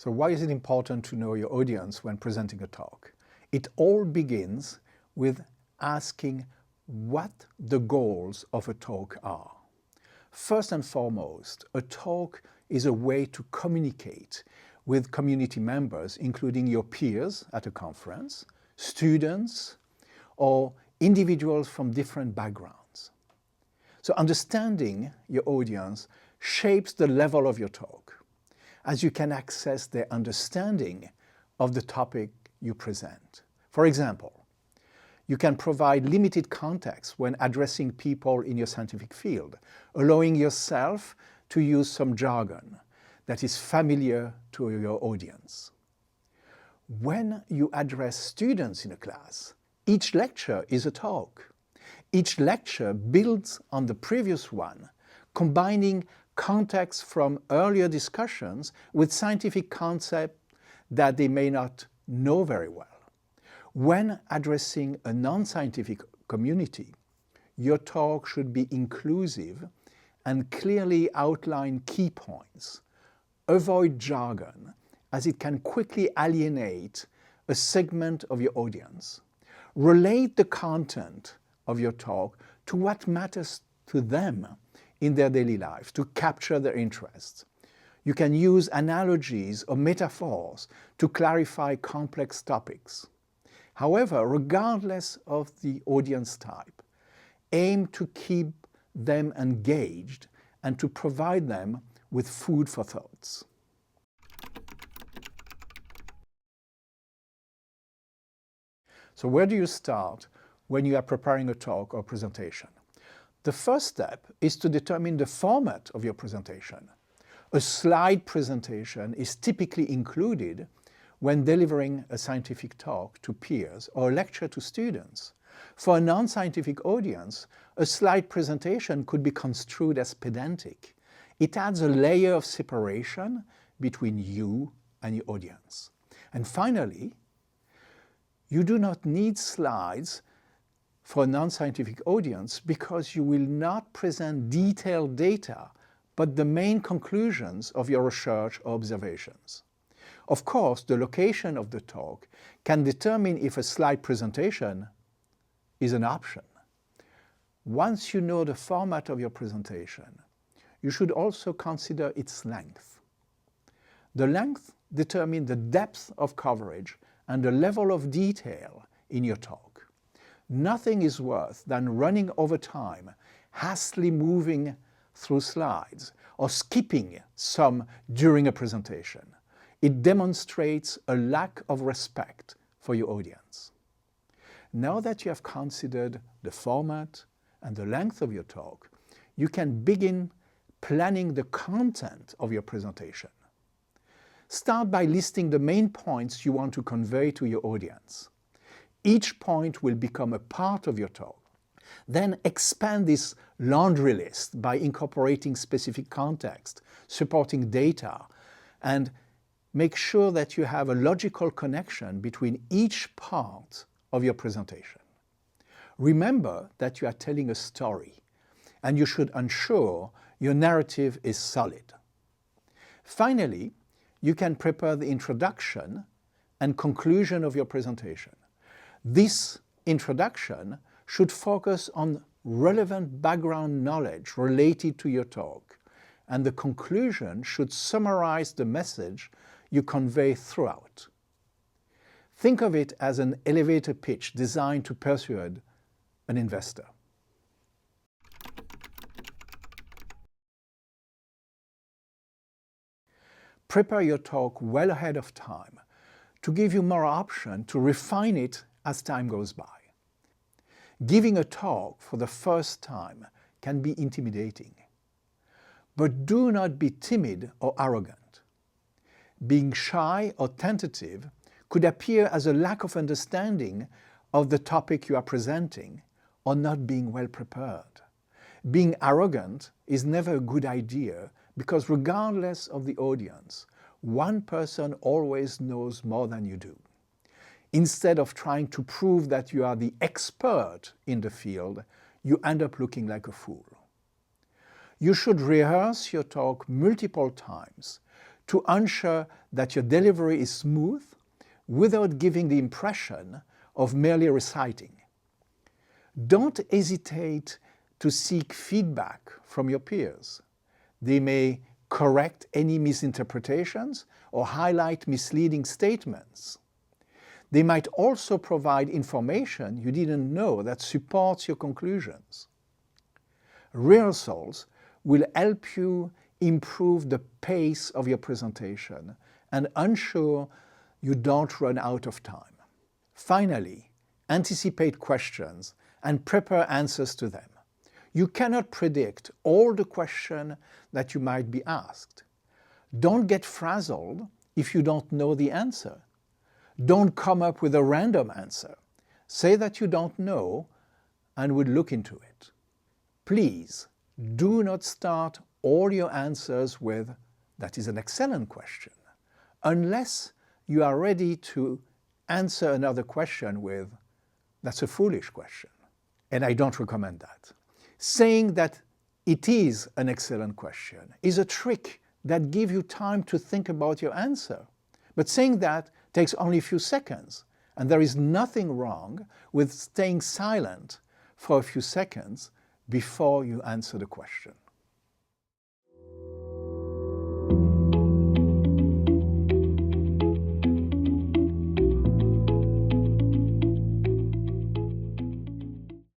So why is it important to know your audience when presenting a talk? It all begins with asking what the goals of a talk are. First and foremost, a talk is a way to communicate with community members, including your peers at a conference, students, or individuals from different backgrounds. So understanding your audience shapes the level of your talk, as you can access their understanding of the topic you present. For example, you can provide limited context when addressing people in your scientific field, allowing yourself to use some jargon that is familiar to your audience. When you address students in a class, each lecture is a talk. Each lecture builds on the previous one, combining context from earlier discussions with scientific concepts that they may not know very well. When addressing a non-scientific community, your talk should be inclusive and clearly outline key points. Avoid jargon, as it can quickly alienate a segment of your audience. Relate the content of your talk to what matters to them in their daily life to capture their interest. You can use analogies or metaphors to clarify complex topics. However, regardless of the audience type, aim to keep them engaged and to provide them with food for thoughts. So where do you start when you are preparing a talk or presentation? The first step is to determine the format of your presentation. A slide presentation is typically included when delivering a scientific talk to peers or a lecture to students. For a non-scientific audience, a slide presentation could be construed as pedantic. It adds a layer of separation between you and your audience. And finally, you do not need slides for a non-scientific audience because you will not present detailed data, but the main conclusions of your research or observations. Of course, the location of the talk can determine if a slide presentation is an option. Once you know the format of your presentation, you should also consider its length. The length determines the depth of coverage and the level of detail in your talk. Nothing is worse than running over time, hastily moving through slides, or skipping some during a presentation. It demonstrates a lack of respect for your audience. Now that you have considered the format and the length of your talk, you can begin planning the content of your presentation. Start by listing the main points you want to convey to your audience. Each point will become a part of your talk. Then expand this laundry list by incorporating specific context, supporting data, and make sure that you have a logical connection between each part of your presentation. Remember that you are telling a story, and you should ensure your narrative is solid. Finally, you can prepare the introduction and conclusion of your presentation. This introduction should focus on relevant background knowledge related to your talk, and the conclusion should summarize the message you convey throughout. Think of it as an elevator pitch designed to persuade an investor. Prepare your talk well ahead of time to give you more option to refine it as time goes by. Giving a talk for the first time can be intimidating, but do not be timid or arrogant. Being shy or tentative could appear as a lack of understanding of the topic you are presenting or not being well prepared. Being arrogant is never a good idea because regardless of the audience, one person always knows more than you do. Instead of trying to prove that you are the expert in the field, you end up looking like a fool. You should rehearse your talk multiple times to ensure that your delivery is smooth without giving the impression of merely reciting. Don't hesitate to seek feedback from your peers. They may correct any misinterpretations or highlight misleading statements. They might also provide information you didn't know that supports your conclusions. Rehearsals will help you improve the pace of your presentation and ensure you don't run out of time. Finally, anticipate questions and prepare answers to them. You cannot predict all the questions that you might be asked. Don't get frazzled if you don't know the answer. Don't come up with a random answer. Say that you don't know and we'll look into it. Please do not start all your answers with, "That is an excellent question," unless you are ready to answer another question with, "That's a foolish question." And I don't recommend that. Saying that it is an excellent question is a trick that gives you time to think about your answer. But saying that takes only a few seconds, and there is nothing wrong with staying silent for a few seconds before you answer the question.